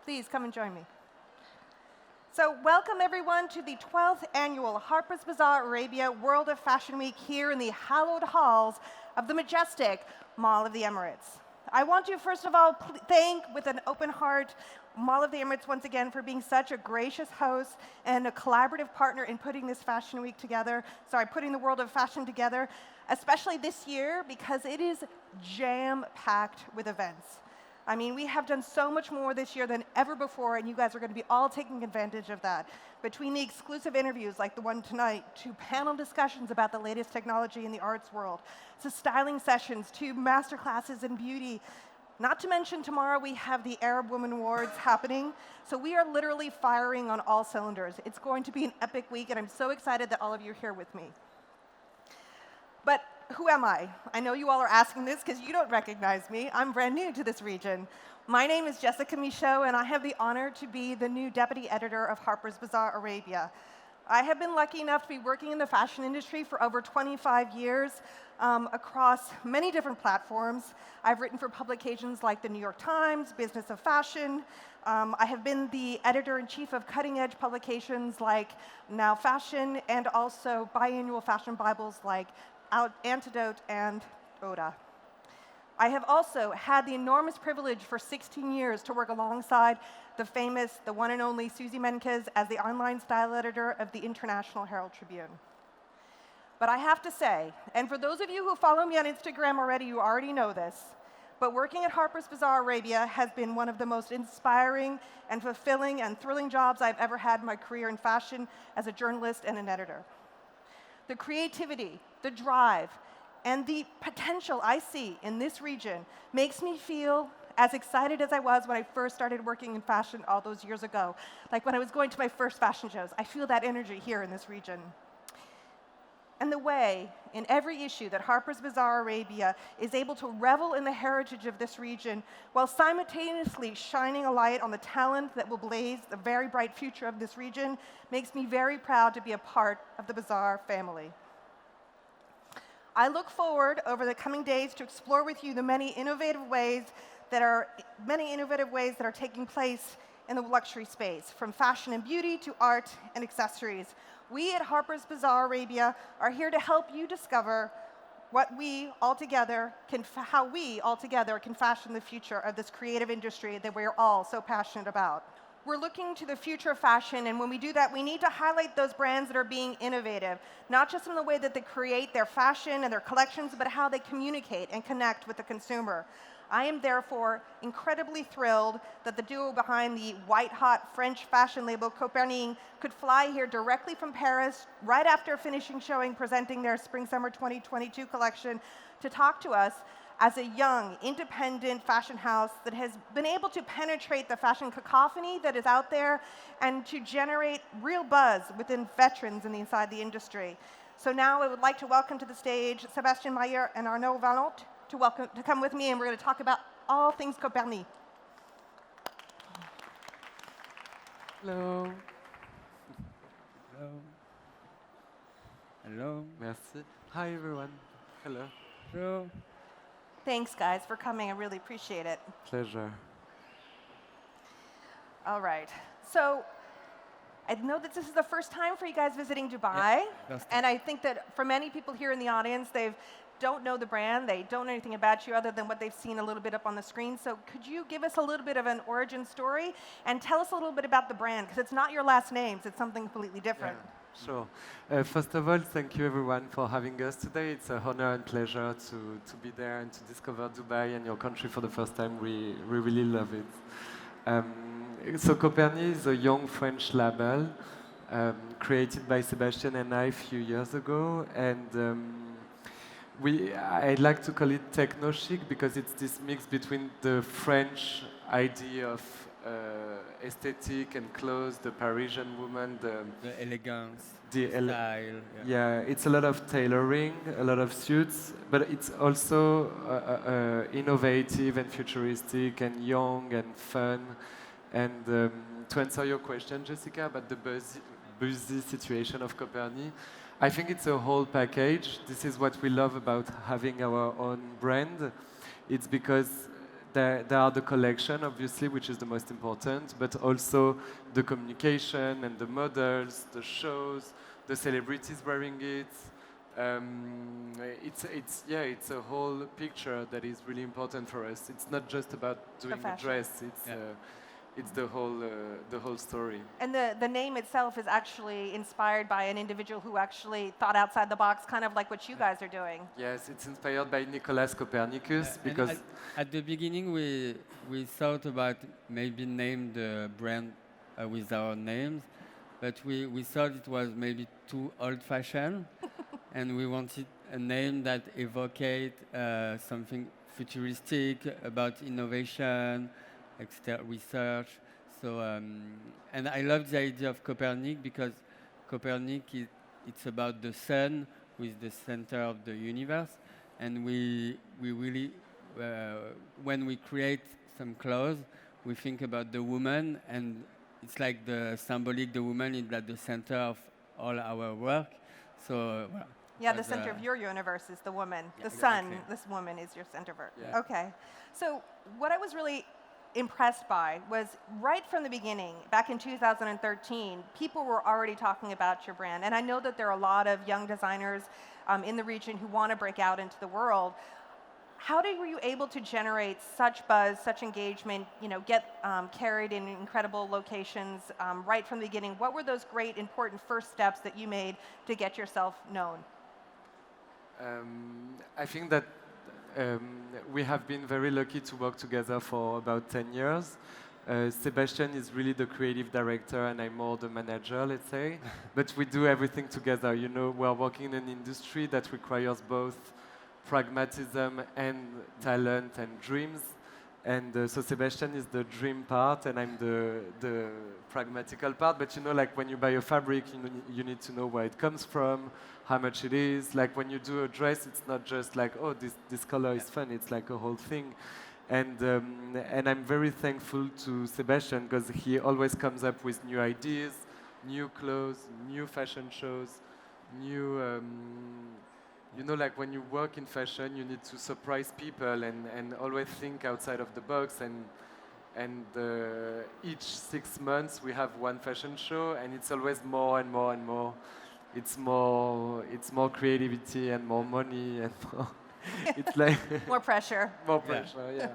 Please come and join me. So welcome everyone to the 12th annual Harper's Bazaar Arabia World of Fashion Week here in the hallowed halls of the majestic Mall of the Emirates. I want to first of all thank with an open heart Mall of the Emirates once again for being such a gracious host and a collaborative partner in putting this fashion week together, putting the world of fashion together, especially this year because it is jam-packed with events. I mean, we have done so much more this year than ever before, and you guys are going to be all taking advantage of that. Between the exclusive interviews like the one tonight, to panel discussions about the latest technology in the arts world, to styling sessions, to masterclasses in beauty. Not to mention tomorrow we have the Arab Women Awards happening, so we are literally firing on all cylinders. It's going to be an epic week, and I'm so excited that all of you are here with me. But who am I? I know you all are asking this because you don't recognize me. I'm brand new to this region. My name is Jessica Michault, and I have the honor to be the new deputy editor of Harper's Bazaar Arabia. I have been lucky enough to be working in the fashion industry for over 25 years across many different platforms. I've written for publications like the New York Times, Business of Fashion. I have been the editor-in-chief of cutting-edge publications like Now Fashion and also biannual fashion Bibles like Antidote and Oda. I have also had the enormous privilege for 16 years to work alongside the famous, the one and only Susie Menkes as the online style editor of the International Herald Tribune. But I have to say, and for those of you who follow me on Instagram already, you already know this, but working at Harper's Bazaar Arabia has been one of the most inspiring and fulfilling and thrilling jobs I've ever had in my career in fashion as a journalist and an editor. The creativity, the drive, and the potential I see in this region makes me feel as excited as I was when I first started working in fashion all those years ago. Like when I was going to my first fashion shows, I feel that energy here in this region. And the way, in every issue, that Harper's Bazaar Arabia is able to revel in the heritage of this region while simultaneously shining a light on the talent that will blaze the very bright future of this region makes me very proud to be a part of the Bazaar family. I look forward over the coming days to explore with you the many innovative ways that are taking place in the luxury space, from fashion and beauty to art and accessories. We at Harper's Bazaar Arabia are here to help you discover how we all together can fashion the future of this creative industry that we're all so passionate about. We're looking to the future of fashion, and when we do that, we need to highlight those brands that are being innovative, not just in the way that they create their fashion and their collections, but how they communicate and connect with the consumer. I am therefore incredibly thrilled that the duo behind the white-hot French fashion label Coperni could fly here directly from Paris right after finishing presenting their Spring-Summer 2022 collection to talk to us as a young, independent fashion house that has been able to penetrate the fashion cacophony that is out there and to generate real buzz within veterans inside the industry. So now I would like to welcome to the stage Sébastien Meyer and Arnaud Vaillant to come with me, and we're going to talk about all things Coperni. Hello. Hello. Hello. Merci. Hi, everyone. Hello. Hello. Thanks, guys, for coming. I really appreciate it. Pleasure. All right. So I know that this is the first time for you guys visiting Dubai, and I think that for many people here in the audience, they don't know the brand, they don't know anything about you other than what they've seen a little bit up on the screen. So could you give us a little bit of an origin story and tell us a little bit about the brand? Because it's not your last names, it's something completely different. Yeah. Sure. First of all, thank you everyone for having us today. It's an honor and pleasure to be there and to discover Dubai and your country for the first time. We really love it. So Coperni is a young French label created by Sébastien and I a few years ago. And I'd like to call it techno-chic because it's this mix between the French idea of aesthetic and clothes, the Parisian woman, the elegance, the style. Yeah, it's a lot of tailoring, a lot of suits, but it's also innovative and futuristic and young and fun. And to answer your question, Jessica, about the buzzy situation of Coperni, I think it's a whole package. This is what we love about having our own brand. It's because there are the collection, obviously, which is the most important, but also the communication and the models, the shows, the celebrities wearing it. It's a whole picture that is really important for us. It's not just about doing a dress. It's the whole story. And the name itself is actually inspired by an individual who actually thought outside the box, kind of like what you guys are doing. Yes, it's inspired by Nicholas Copernicus because at the beginning we thought about maybe name the brand with our names, but we thought it was maybe too old-fashioned, and we wanted a name that evocate something futuristic about innovation, research. So, and I love the idea of Copernic because Copernic it's about the sun with the center of the universe, and we really when we create some clothes, we think about the woman, and it's like the symbolic. The woman is at the center of all our work. So. Yeah, the center of your universe is the woman. The exactly. sun, this woman is your center of it. Yeah. Okay. So what I was really impressed by was right from the beginning, back in 2013, people were already talking about your brand. And I know that there are a lot of young designers in the region who want to break out into the world. How were you able to generate such buzz, such engagement, get carried in incredible locations right from the beginning? What were those great, important first steps that you made to get yourself known? I think that we have been very lucky to work together for about 10 years. Sebastian is really the creative director and I'm more the manager, let's say. But we do everything together. We are working in an industry that requires both pragmatism and talent and dreams. And so Sebastian is the dream part and I'm the pragmatical part. But like when you buy a fabric, you need to know where it comes from, how much it is. Like when you do a dress, it's not just like, oh, this color is fun. It's like a whole thing. And I'm very thankful to Sebastian because he always comes up with new ideas, new clothes, new fashion shows, new... like when you work in fashion, you need to surprise people and always think outside of the box. And each 6 months we have one fashion show, and it's always more and more and more. It's more creativity and more money and more. It's like more pressure. More pressure, yeah.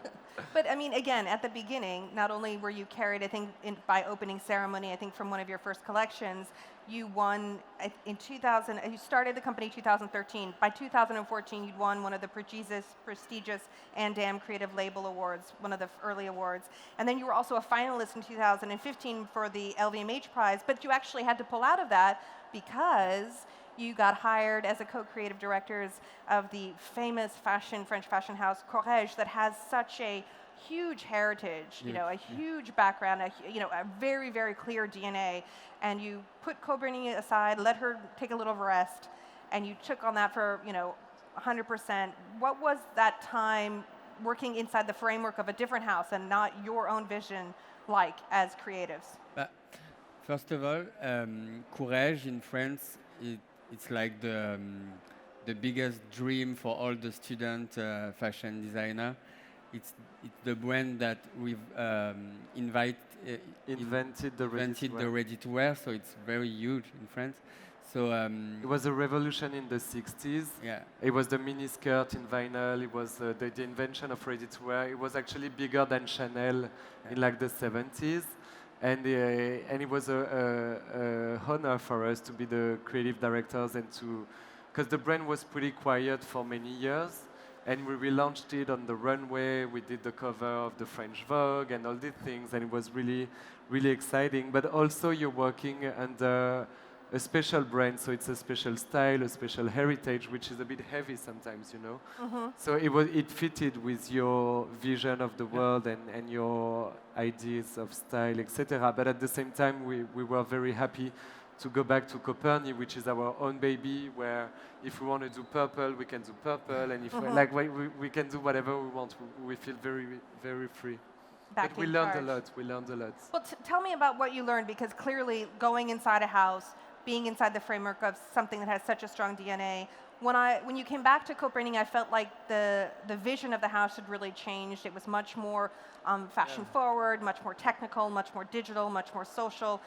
But I mean, again, at the beginning, not only were you carried, I think, by opening ceremony, I think from one of your first collections, you won in 2000. You started the company 2013. By 2014, you'd won one of the prestigious Andam Creative Label Awards, one of the early awards. And then you were also a finalist in 2015 for the LVMH prize. But you actually had to pull out of that because you got hired as a co-creative directors of the famous French fashion house Courrèges that has such a huge heritage, a huge background, a very, very clear DNA. And you put Coperni aside, let her take a little rest, and you took on that for 100%. What was that time working inside the framework of a different house and not your own vision like as creatives? First of all, Courrèges in France, it's like the biggest dream for all the student fashion designer. It's the brand that we've invented the ready-to-wear, so it's very huge in France. So it was a revolution in the 60s. Yeah, it was the miniskirt in vinyl. It was the invention of ready-to-wear. It was actually bigger than Chanel in like the 70s. And it was a honor for us to be the creative directors and because the brand was pretty quiet for many years, and we relaunched it on the runway. We did the cover of the French Vogue and all these things, and it was really, really exciting. But also you're working under a special brand, so it's a special style, a special heritage, which is a bit heavy sometimes, Mm-hmm. So it fitted with your vision of the world and your ideas of style, etc. But at the same time, we were very happy to go back to Coperni, which is our own baby, where if we want to do purple, we can do purple, and if we can do whatever we want. We feel very, very free. But we learned a lot. Well, tell me about what you learned, because clearly going inside a house, being inside the framework of something that has such a strong DNA, when you came back to Coperni, I felt like the vision of the house had really changed. It was much more fashion forward, much more technical, much more digital, much more social.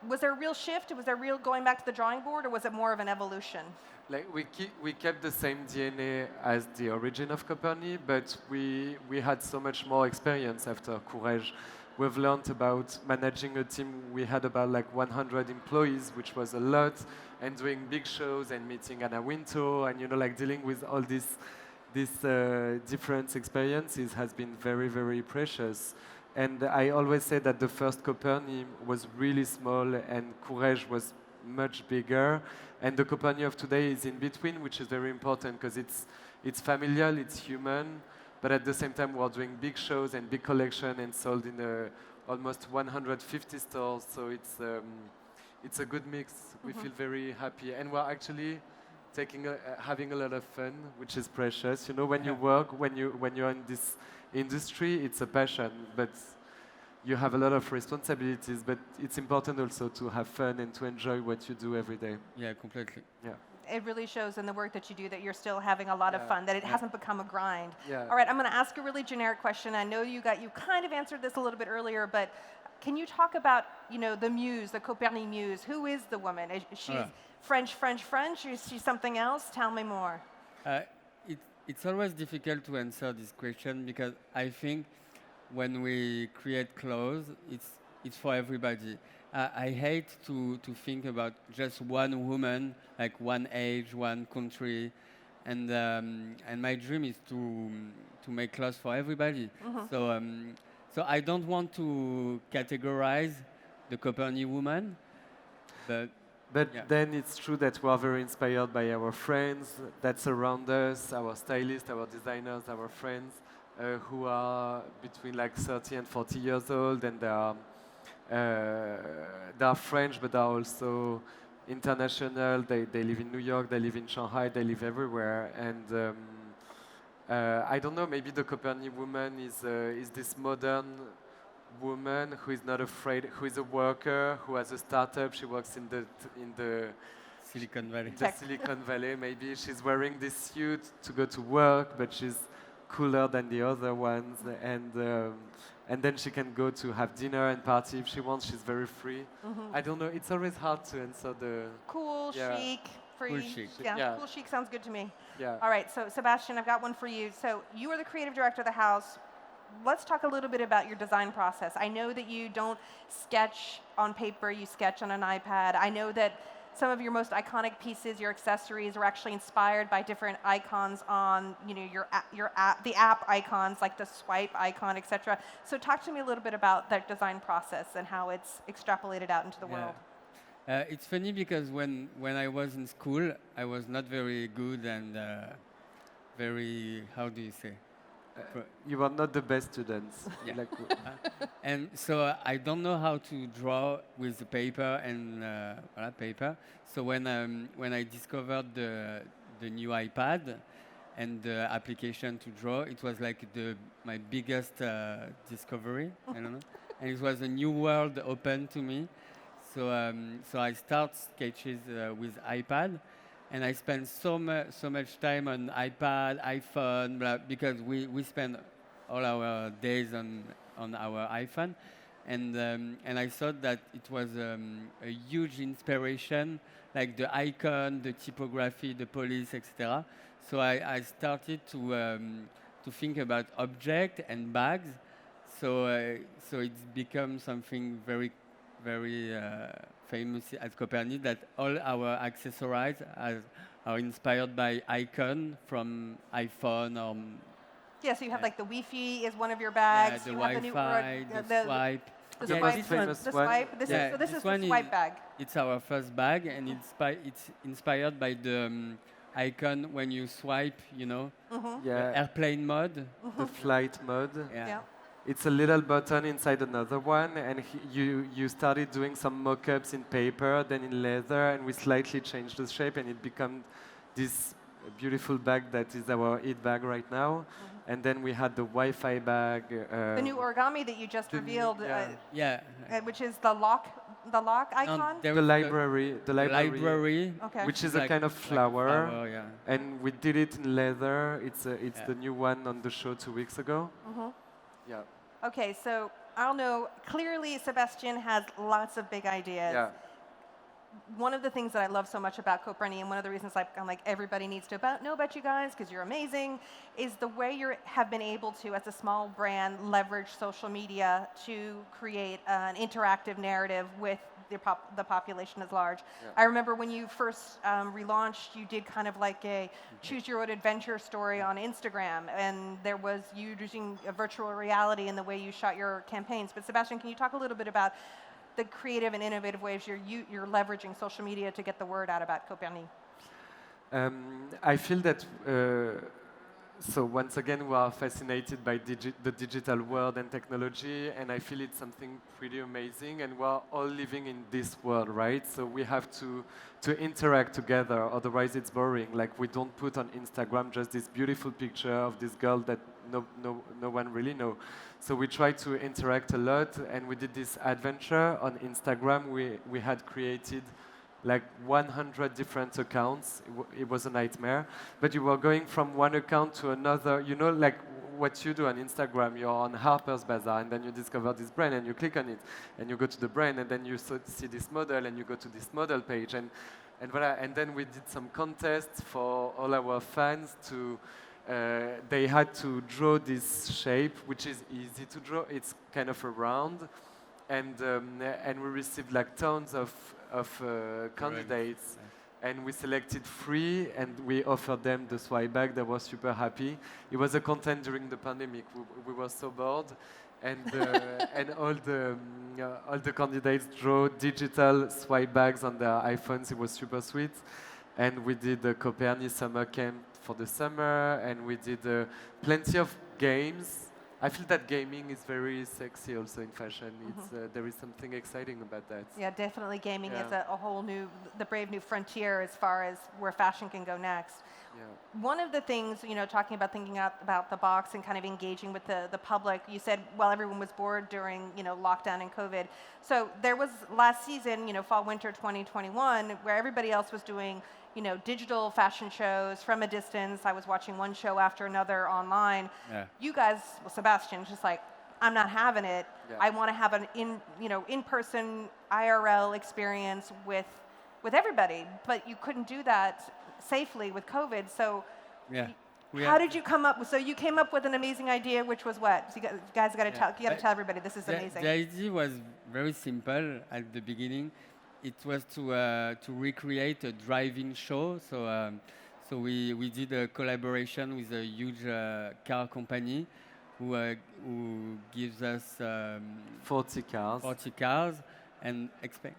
Was there a real shift? Was there real going back to the drawing board, or was it more of an evolution? Like we kept the same DNA as the origin of Coperni, but we had so much more experience after Courage. We've learned about managing a team. We had about like 100 employees, which was a lot, and doing big shows and meeting Anna Wintour, and like dealing with all these different experiences has been very, very precious. And I always say that the first Coperni was really small and Courage was much bigger. And the Coperni of today is in between, which is very important because it's familial, it's human, but at the same time we're doing big shows and big collection and sold in almost 150 stores. So it's a good mix. We feel very happy, and we're actually having a lot of fun, which is precious. When you work, when you're in this industry, it's a passion, but you have a lot of responsibilities. But it's important also to have fun and to enjoy what you do every day. Yeah, completely. Yeah. It really shows in the work that you do that you're still having a lot of fun, that it hasn't become a grind. Yeah. All right, I'm going to ask a really generic question. I know you kind of answered this a little bit earlier, but can you talk about the muse, the Coperni muse? Who is the woman? Is she French? Is she something else? Tell me more. It's always difficult to answer this question because I think when we create clothes, it's for everybody. I hate to think about just one woman, like one age, one country, and my dream is to make clothes for everybody. So I don't want to categorize the Coperni woman, but then it's true that we are very inspired by our friends that surround us, our stylists, our designers, our friends who are between like 30 and 40 years old, and they are French, but they are also international. They live in New York, they live in Shanghai, they live everywhere. And I don't know, maybe the Coperni woman is this modern woman who is not afraid, who is a worker, who has a startup. She works in the Silicon Valley. The Silicon Valley. Maybe she's wearing this suit to go to work, but she's cooler than the other ones, and then she can go to have dinner and party if she wants. She's very free. I don't know. It's always hard to answer the cool, chic, free. Cool chic. Yeah, cool chic sounds good to me. Yeah. All right, so Sébastien, I've got one for you. So you are the creative director of the house. Let's talk a little bit about your design process. I know that you don't sketch on paper, you sketch on an iPad. I know that some of your most iconic pieces, your accessories, are actually inspired by different icons on the app icons, like the swipe icon, etc. So talk to me a little bit about that design process and how it's extrapolated out into the world. It's funny because when I was in school, I was not very good and very, how do you say? You are not the best students. Yeah. And so I don't know how to draw with the paper and paper. So when I discovered the new iPad and the application to draw, it was like my biggest discovery. I don't know, and it was a new world open to me. So I start sketches with iPad. And I spend so much time on iPad, iPhone, because we spend all our days on our iPhone, and I thought that it was a huge inspiration, like the icon, the typography, the police, etc. So I started to think about object and bags. So it's become something very famous at Coperni, that all our accessories are inspired by icon from iPhone or. Yeah, so you have like the Wi-Fi is one of your bags. Yeah, the you Wi-Fi, the swipe. The swipe. This is the swipe bag. It's our first bag, and it's inspired by the icon when you swipe. The airplane mode. The flight mode. Yeah. It's a little button inside another one, and you started doing some mock-ups in paper, then in leather, and we slightly changed the shape, and it became this beautiful bag that is our Eat bag right now. And then we had the Wi-Fi bag. The new origami that you just revealed, Yeah. Which is the lock the lock icon? there The was library, library, Okay. which is like- a kind of like a flower, flower, yeah. and we did it in leather. It's Yeah. the new one on the show 2 weeks ago. Yeah, Okay, so Arnaud, clearly Sébastien has lots of big ideas. yeah. One of the things that I love so much about Coperni, and one of the reasons I'm like everybody needs to know about you guys because you're amazing, is the way you have been able to, as a small brand, leverage social media to create an interactive narrative with the population at large. Yeah. I remember when you first relaunched, you did kind of like a choose your own adventure story on Instagram, and there was you using a virtual reality in the way you shot your campaigns. But Sébastien, can you talk a little bit about the creative and innovative ways you're leveraging social media to get the word out about Coperni? I feel that, so once again, we are fascinated by the digital world and technology, and I feel it's something pretty amazing, and we're all living in this world, right? So we have to interact together, otherwise it's boring. Like, we don't put on Instagram just this beautiful picture of this girl that no one really know. So we try to interact a lot, and we did this adventure on Instagram. We had created like 100 different accounts. It was a nightmare. But you were going from one account to another. You know, like what you do on Instagram, you're on Harper's Bazaar, and then you discover this brand, and you click on it, and you go to the brand, and then you see this model, and you go to this model page. And voilà. And then we did some contests for all our fans to, they had to draw this shape, which is easy to draw. It's kind of a round. And we received like tons of candidates, and we selected 3, and we offered them the swipe back. They were super happy. It was a content during the pandemic. We were so bored, and and all the candidates drew digital swipe bags on their iPhones. It was super sweet, and we did the Coperni summer camp for the summer, and we did plenty of games. I feel that gaming is very sexy also in fashion. It's, there is something exciting about that. Yeah, definitely gaming is Yeah. a whole new, the brave new frontier as far as where fashion can go next. Yeah. One of the things, you know, talking about thinking out about the box and kind of engaging with the public, you said, well, everyone was bored during, you know, lockdown and COVID. So there was last season, you know, fall, winter 2021, where everybody else was doing, you know, digital fashion shows from a distance. I was watching one show after another online. Yeah. You guys, well, Sébastien, just like, I'm not having it. Yeah. I want to have an in-person IRL experience with everybody, but you couldn't do that safely with COVID. So Yeah. how did you come up with, so you came up with an amazing idea, which was what? So you guys got to tell, you got to tell everybody, this is amazing. The idea was very simple at the beginning. It was to recreate a drive-in show. So we did a collaboration with a huge car company who gives us 40 cars. 40 cars and expect.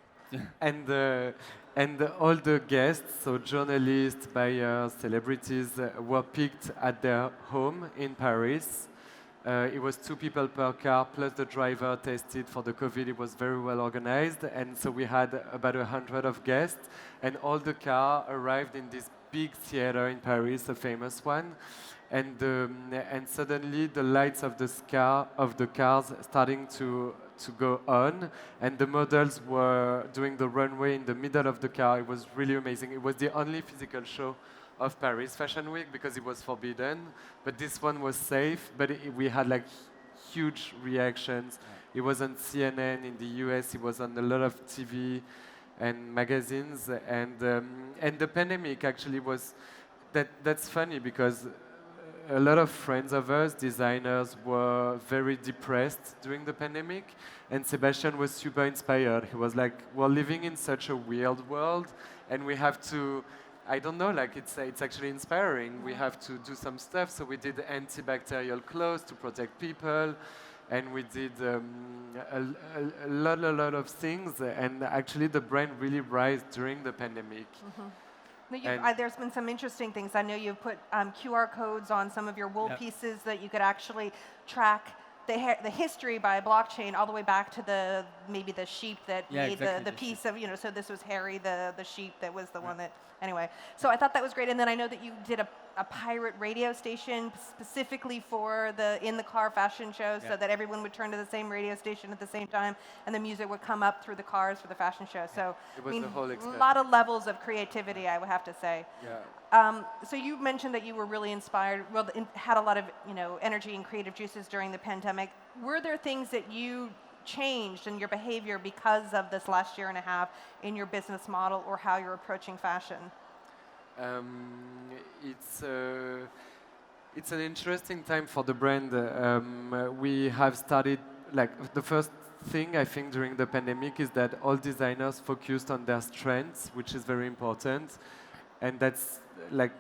And all the guests, so journalists, buyers, celebrities, were picked at their home in Paris. It was 2 people per car, plus the driver tested for the COVID. It was very well organized, and so we had about 100 of guests, and all the car arrived in this big theater in Paris, a famous one, and suddenly the lights of the cars starting to go on, and the models were doing the runway in the middle of the car. It was really amazing. It was the only physical show of Paris Fashion Week because it was forbidden, but this one was safe. But we had like huge reactions. It was on CNN in the US. It was on a lot of TV and magazines. And the pandemic actually was that's funny because a lot of friends of us, designers, were very depressed during the pandemic, and Sébastien was super inspired. He was like, we're living in such a weird world, and we have to, I don't know, like it's actually inspiring. We have to do some stuff, so we did antibacterial clothes to protect people, and we did a lot of things, and actually the brand really rose during the pandemic. No, there's been some interesting things. I know you've put QR codes on some of your wool pieces that you could actually track the history by blockchain all the way back to maybe the sheep that made exactly, the piece of, you know, so this was Harry the sheep that was the one that, anyway. So I thought that was great. And then I know that you did a pirate radio station specifically for the in-the-car fashion show, so that everyone would turn to the same radio station at the same time, and the music would come up through the cars for the fashion show. So, It was the whole a experience. lot of levels of creativity, I would have to say. Yeah. So you mentioned that you were really inspired, had a lot of energy and creative juices during the pandemic. Were there things that you changed in your behavior because of this last year and a half in your business model or how you're approaching fashion? It's an interesting time for the brand. We have started, like, the first thing I think during the pandemic is that all designers focused on their strengths, which is very important, and that's like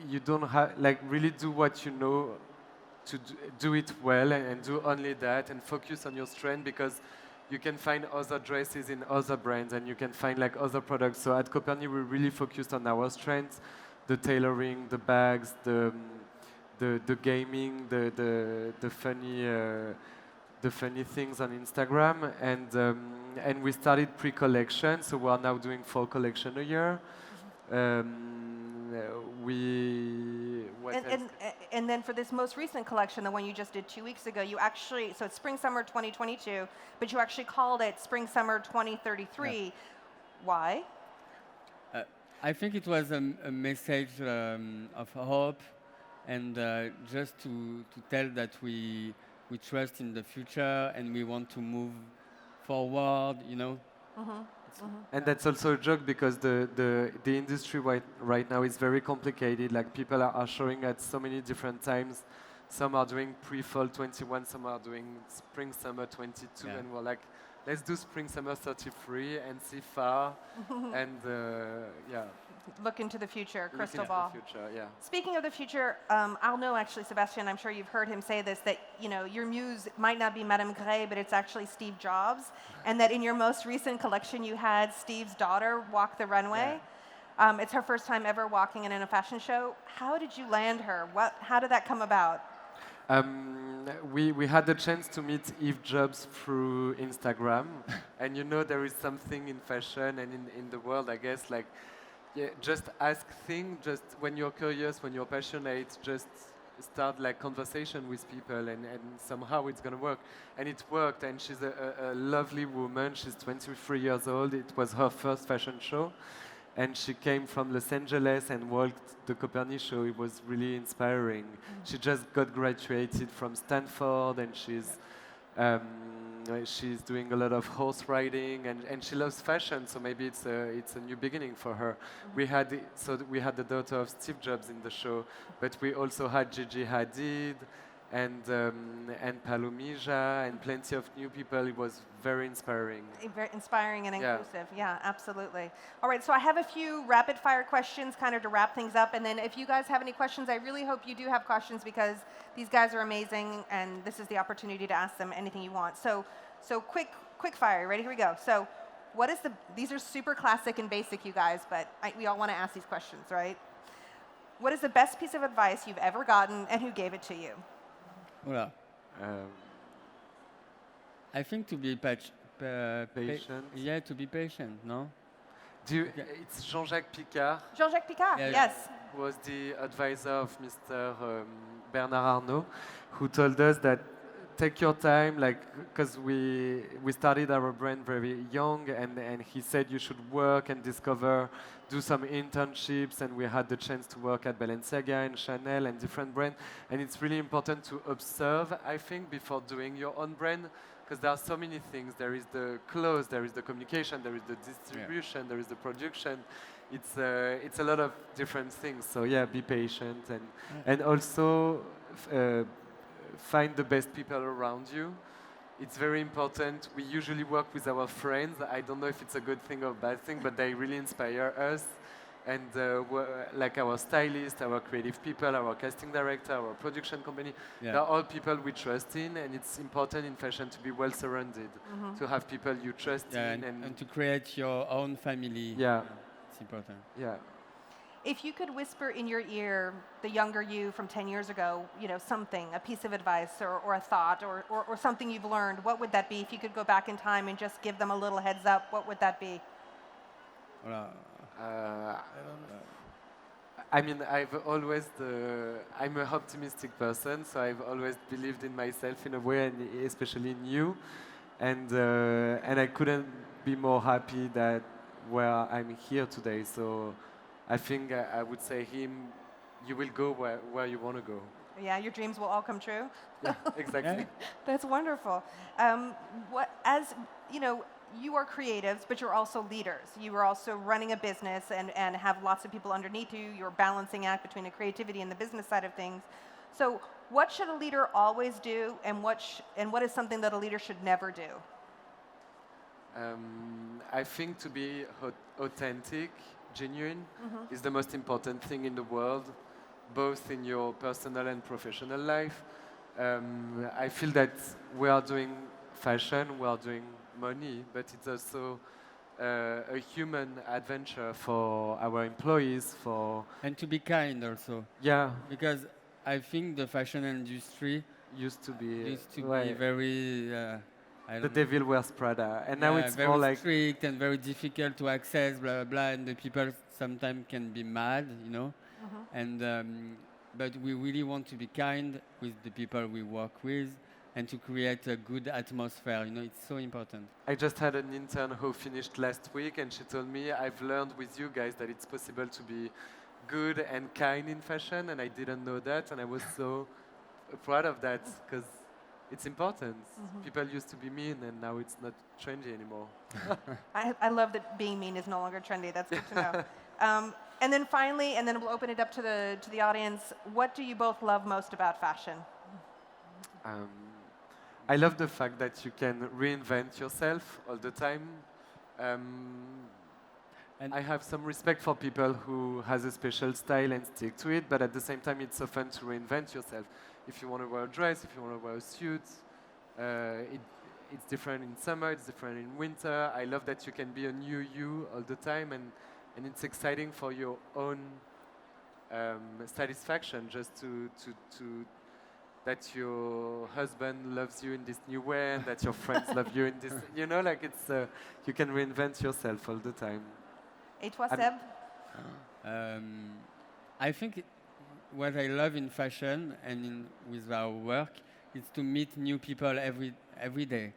you don't have like really do what you know to do it well and do only that and focus on your strength, because you can find other dresses in other brands and you can find like other products. So at Coperni, we really focused on our strengths, the tailoring, the bags, the gaming, the funny things on Instagram, and we started pre-collection. So we are now doing 4 collections a year. And then for this most recent collection, the one you just did 2 weeks ago, you actually, so it's Spring-Summer 2022, but you actually called it Spring-Summer 2033. Yeah. Why? I think it was a message of hope, and just to tell that we trust in the future and we want to move forward, And that's also a joke, because the industry right now is very complicated. Like, people are showing at so many different times. Some are doing pre-fall 21, some are doing spring-summer 22, and we're like, let's do spring-summer 33 and see far, and Look into the future, crystal ball. The future, yeah. Speaking of the future, Arnaud, actually, Sébastien, I'm sure you've heard him say this, that your muse might not be Madame Grey, but it's actually Steve Jobs, and that in your most recent collection you had Steve's daughter walk the runway. Yeah. It's her first time ever walking in a fashion show. How did you land her? How did that come about? We had the chance to meet Steve Jobs through Instagram, and there is something in fashion and in the world, I guess, like, just ask things, just when you're curious, when you're passionate, just start like conversation with people, and somehow it's gonna work. And it worked, and she's a lovely woman. She's 23 years old. It was her first fashion show, and she came from Los Angeles and walked the Coperni show. It was really inspiring. She just got graduated from Stanford, and she's doing a lot of horse riding, and she loves fashion. So maybe it's a new beginning for her. We had the daughter of Steve Jobs in the show, but we also had Gigi Hadid and Palomija and plenty of new people. It was very inspiring. Very inspiring and inclusive. Yeah, absolutely. All right, so I have a few rapid fire questions kind of to wrap things up, and then if you guys have any questions, I really hope you do have questions, because these guys are amazing and this is the opportunity to ask them anything you want. So quick fire. Ready? Here we go. So these are super classic and basic, you guys, but we all want to ask these questions, right? What is the best piece of advice you've ever gotten, and who gave it to you? Well, I think to be patient. To be patient, no? It's Jean-Jacques Picard. Jean-Jacques Picard, yes. Was the advisor of Mr. Bernard Arnault, who told us that take your time, like, because we started our brand very young, and he said you should work and discover, do some internships, and we had the chance to work at Balenciaga and Chanel and different brands, and it's really important to observe, I think, before doing your own brand, because there are so many things. There is the clothes, there is the communication, there is the distribution, there is the production. It's a lot of different things. So yeah, be patient, and also find the best people around you. It's very important. We usually work with our friends. I don't know if it's a good thing or bad thing, but they really inspire us. And like our stylist, our creative people, our casting director, our production company, they're all people we trust in, and it's important in fashion to be well surrounded, to have people you trust in. And to create your own family. Yeah. It's important. Yeah. If you could whisper in your ear the younger you from 10 years ago, something, a piece of advice or a thought or something you've learned, what would that be? If you could go back in time and just give them a little heads up, what would that be? I don't know. I mean, I'm an optimistic person, so I've always believed in myself in a way, and especially in you. And I couldn't be more happy that where I'm here today. So I think I would say him, you will go where you want to go. Yeah, your dreams will all come true. Yeah, exactly. Yeah. That's wonderful. As you know, you are creatives, but you're also leaders. You are also running a business and have lots of people underneath you. You're a balancing act between the creativity and the business side of things. So, what should a leader always do, and what is something that a leader should never do? I think to be authentic, genuine, is the most important thing in the world, both in your personal and professional life. I feel that we are doing fashion, we are doing money, but it's also a human adventure for our employees, And to be kind also, yeah, because I think the fashion industry used to be, used to be right, very, I the don't know, devil wears Prada, and now yeah, it's very more like, strict and very difficult to access, blah blah blah, and the people sometimes can be mad, you know. And but we really want to be kind with the people we work with, and to create a good atmosphere. You know, it's so important. I just had an intern who finished last week, and she told me, I've learned with you guys that it's possible to be good and kind in fashion, and I didn't know that, and I was so proud of that, because it's important. People used to be mean, and now it's not trendy anymore. I love that being mean is no longer trendy. That's good to know. And then finally, and then we'll open it up to the audience. What do you both love most about fashion? I love the fact that you can reinvent yourself all the time. And I have some respect for people who has a special style and stick to it, but at the same time, it's so fun to reinvent yourself. If you want to wear a dress, if you want to wear a suit, it's different in summer, it's different in winter. I love that you can be a new you all the time, and it's exciting for your own satisfaction, just to that your husband loves you in this new way, and that your friends love you in this, you know, like it's you can reinvent yourself all the time. Et toi, And- Seb? I think what I love in fashion and with our work is to meet new people every day.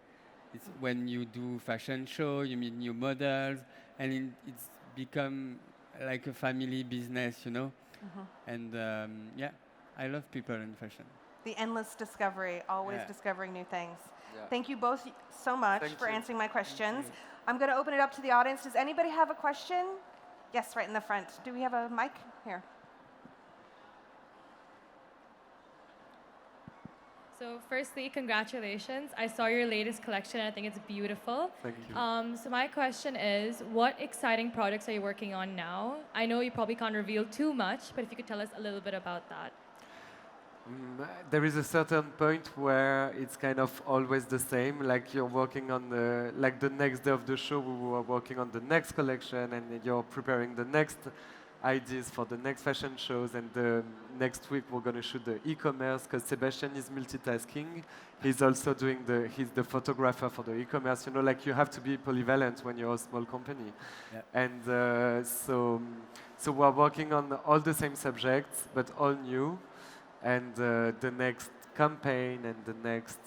It's when you do fashion show, you meet new models, and it's become like a family business, you know. And yeah, I love people in fashion. The endless discovery, always Yeah. discovering new things. Yeah. Thank you both so much Thank for you. answering my questions. I'm going to open it up to the audience. Does anybody have a question? Yes, right in the front. Do we have a mic? Here. So firstly, congratulations. I saw your latest collection. I think it's beautiful. Thank you. So my question is, what exciting projects are you working on now? I know you probably can't reveal too much, but if you could tell us a little bit about that. There is a certain point where it's kind of always the same. Like you're working on the next day of the show, we were working on the next collection, and you're preparing the next ideas for the next fashion shows. And the next week we're going to shoot the e-commerce, because Sébastien is multitasking. He's also he's the photographer for the e-commerce. You know, like you have to be polyvalent when you're a small company. Yeah. And so we're working on all the same subjects, but all new. And the next campaign and the next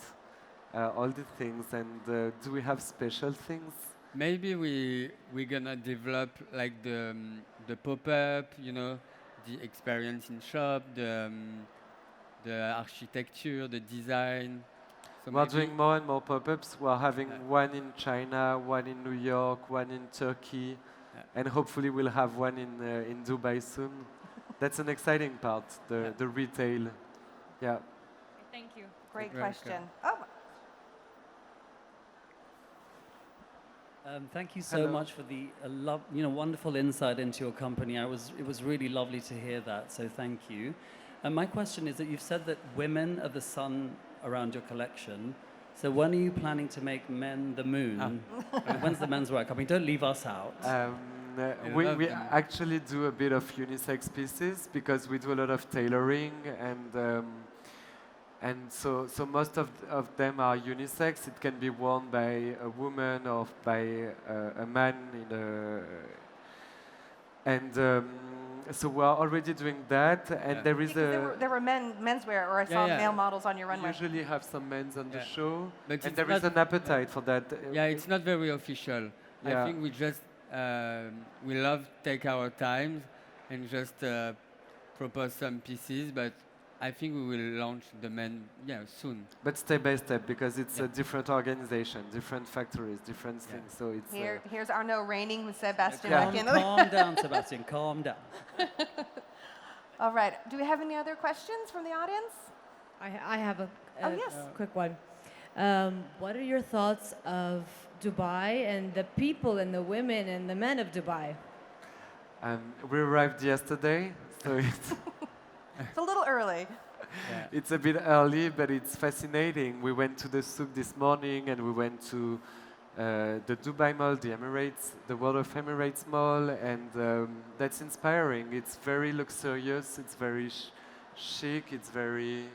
all the things. And do we have special things? Maybe we're gonna develop like the pop-up, you know, the experience in shop, the architecture, the design. So We're maybe- doing more and more pop-ups. We're having Yeah. one in China, one in New York, one in Turkey, Yeah. and hopefully we'll have one in Dubai soon. That's an exciting part, the retail. Yeah. Thank you. Great Very question. Oh, Thank you so Hello. much for the wonderful insight into your company. It was really lovely to hear that. So thank you. And my question is that you've said that women are the sun around your collection. So when are you planning to make men the moon? When's the men's work? I mean, don't leave us out. We love them. actually do a bit of unisex pieces because we do a lot of tailoring, and so most of them are unisex. It can be worn by a woman or by a man so we're already doing that, and Yeah. there is There were menswear, or I saw yeah. male models on your we runway. usually have some men's on the Yeah. show, But and it's there is not- an appetite for that. Yeah, it's not very official. Yeah. I think we just we love take our time and just propose some pieces, but I think we will launch the men soon. But step by step, because it's Yeah. a different organization, different factories, different things. So it's Here's Arnaud reining with Sébastien Yeah. back in. Calm down, Sébastien, calm down. All right. Do we have any other questions from the audience? I have a Oh, yes. quick one. What are your thoughts of Dubai and the people and the women and the men of Dubai? we arrived yesterday, so It's a little early. it's a bit early, but it's fascinating. We went to the souk this morning, and we went to the Dubai Mall, the Emirates, the World of Emirates Mall, and that's inspiring. It's very luxurious. It's very chic. It's very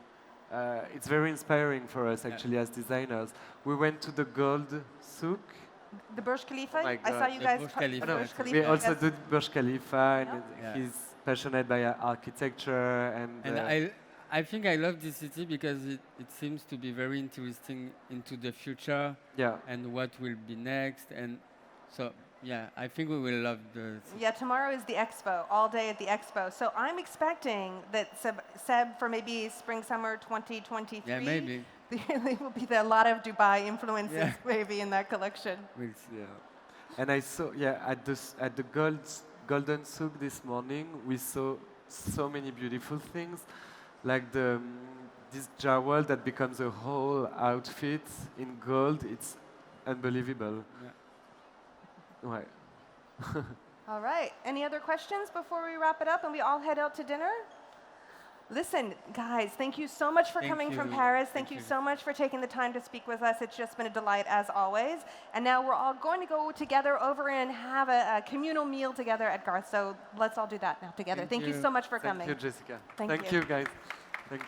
inspiring for us actually as designers. We went to the Gold Souk. The Burj Khalifa. Oh my I saw God. you The guys. Burj put Khalifa. the No, Burj we Khalifa. We also yes. did Burj Khalifa, and Yeah. he's passionate by architecture And I think I love this city because it seems to be very interesting into the future yeah. and what will be next. And so, yeah, I think we will love the city. Yeah, tomorrow is the expo, all day at the expo. So I'm expecting that Seb for maybe spring, summer 2023. Yeah, maybe. There will be a lot of Dubai influences Yeah. maybe in that collection. We'll see. Yeah, and I saw at the Golden Souk this morning. We saw so many beautiful things, like this jawel that becomes a whole outfit in gold. It's unbelievable. Yeah. Right. All right. Any other questions before we wrap it up and we all head out to dinner? Listen, guys, thank you so much for Thank coming from you. Paris. Thank Thank you you. so much for taking the time to speak with us. It's just been a delight as always. And now we're all going to go together over and have a communal meal together at Garth. So let's all do that now together. Thank you so much for coming. Thank you, Jessica. Thank Thank you. you, guys. Thank